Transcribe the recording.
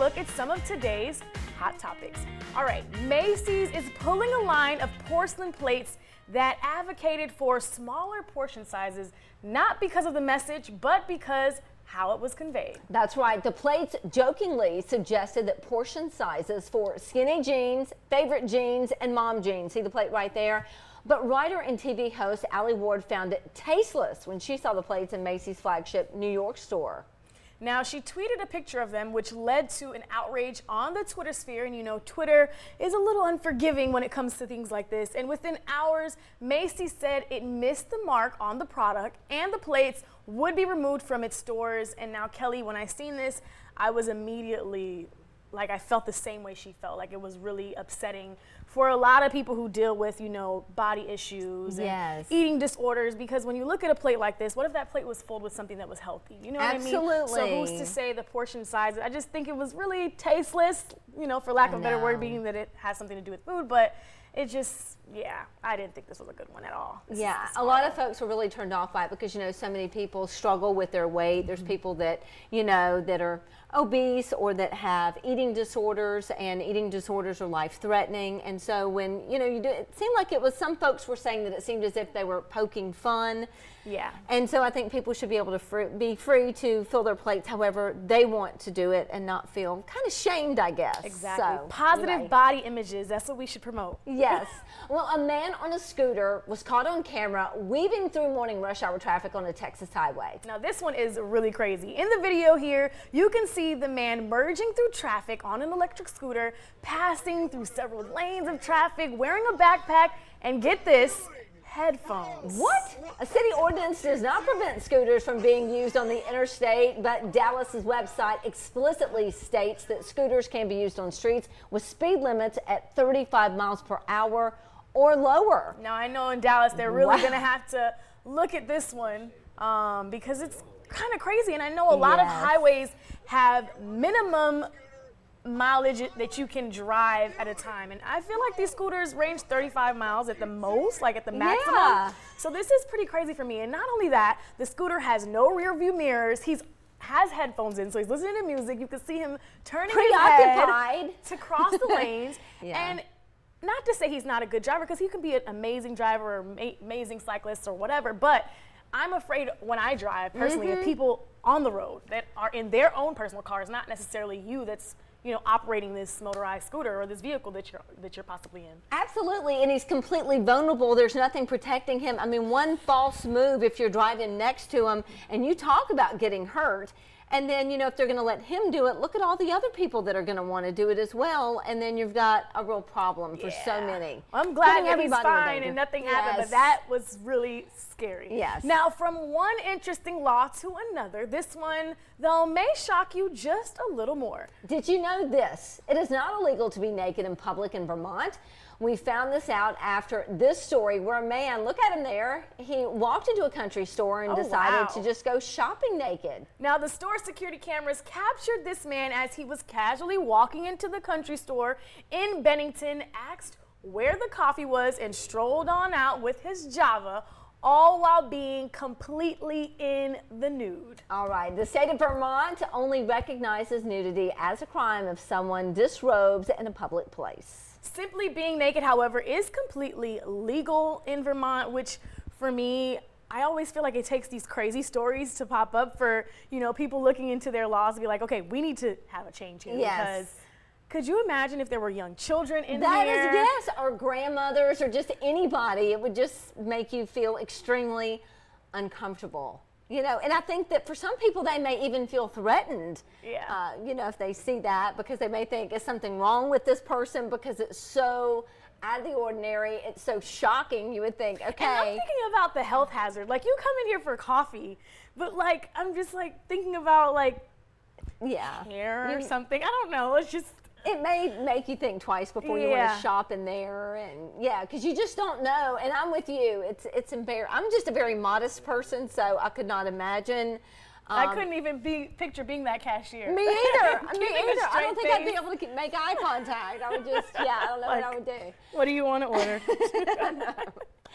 look at some of today's hot topics. All right, Macy's is pulling a line of porcelain plates that advocated for smaller portion sizes, not because of the message, but because how it was conveyed. That's right. The plates jokingly suggested that portion sizes for skinny jeans, favorite jeans, and mom jeans. See the plate right there? But writer and TV host Allie Ward found it tasteless when she saw the plates in Macy's flagship New York store. Now, she tweeted a picture of them, which led to an outrage on the Twitter sphere. And you know, Twitter is a little unforgiving when it comes to things like this. And within hours, Macy said it missed the mark on the product and the plates would be removed from its stores. And now, Kelly, when I seen this, I was immediately, like, I felt the same way she felt. Like, it was really upsetting for a lot of people who deal with, you know, body issues and eating disorders, because when you look at a plate like this, what if that plate was filled with something that was healthy? You know what I mean? So who's to say the portion size? I just think it was really tasteless, you know, for lack of a better word, being that it has something to do with food, but it just, yeah, I didn't think this was a good one at all. Yeah, a lot of folks were really turned off by it because, you know, so many people struggle with their weight. There's people that, you know, that are obese or that have eating disorders, and eating disorders are life-threatening. And so when, you know, it seemed like it was, some folks were saying that it seemed as if they were poking fun. Yeah. And so I think people should be able to be free to fill their plates however they want to do it and not feel kind of shamed, I guess. Exactly. So, positive body images, that's what we should promote. Yes. Well, a man on a scooter was caught on camera weaving through morning rush hour traffic on a Texas highway. Now, this one is really crazy. In the video here, you can see the man merging through traffic on an electric scooter, passing through several lanes of traffic, wearing a backpack, and get this, headphones. What? A city ordinance does not prevent scooters from being used on the interstate, but Dallas's website explicitly states that scooters can be used on streets with speed limits at 35 miles per hour or lower. Now, I know in Dallas they're really going to have to look at this one because it's kind of crazy, and I know a lot of highways have minimum mileage that you can drive at a time, and I feel like these scooters range 35 miles at the most, like at the maximum. Yeah. So this is pretty crazy for me. And not only that, the scooter has no rear view mirrors. Has headphones in, so he's listening to music. You can see him turning his head to cross the lanes. And not to say he's not a good driver, because he can be an amazing driver or amazing cyclist or whatever, but I'm afraid when I drive personally of people on the road that are in their own personal cars, not necessarily you that's, you know, operating this motorized scooter or this vehicle that you're possibly in. Absolutely, and he's completely vulnerable. There's nothing protecting him. I mean, one false move if you're driving next to him, and you talk about getting hurt, and then, you know, if they're going to let him do it, look at all the other people that are going to want to do it as well, and then you've got a real problem for so many. Well, I'm glad that he's fine and nothing happened, but that was really scary. Yes. Now, from one interesting law to another, this one, though, may shock you just a little more. Did you know this? It is not illegal to be naked in public in Vermont. We found this out after this story where a man, look at him there, he walked into a country store and decided to just go shopping naked. Now, the store security cameras captured this man as he was casually walking into the country store in Bennington, asked where the coffee was, and strolled on out with his Java, all while being completely in the nude. All right, the state of Vermont only recognizes nudity as a crime if someone disrobes in a public place. Simply being naked, however, is completely legal in Vermont, which for me, I always feel like it takes these crazy stories to pop up for, you know, people looking into their laws to be like, okay, we need to have a change here. Because could you imagine if there were young children in here? Yes, or grandmothers or just anybody. It would just make you feel extremely uncomfortable. You know, and I think that for some people, they may even feel threatened, you know, if they see that, because they may think, is something wrong with this person because it's so out of the ordinary, it's so shocking, you would think, okay. And I'm thinking about the health hazard. Like, you come in here for coffee, but, like, I'm just, like, thinking about, like, hair or something. I don't know. It's just... It may make you think twice before you want to shop in there, and because you just don't know. And I'm with you. It's embarrassing. I'm just a very modest person, so I could not imagine. I couldn't even picture being that cashier. Me either. Me either. I don't think I'd be able to make eye contact. I would just, I don't know what I would do. What do you want to order?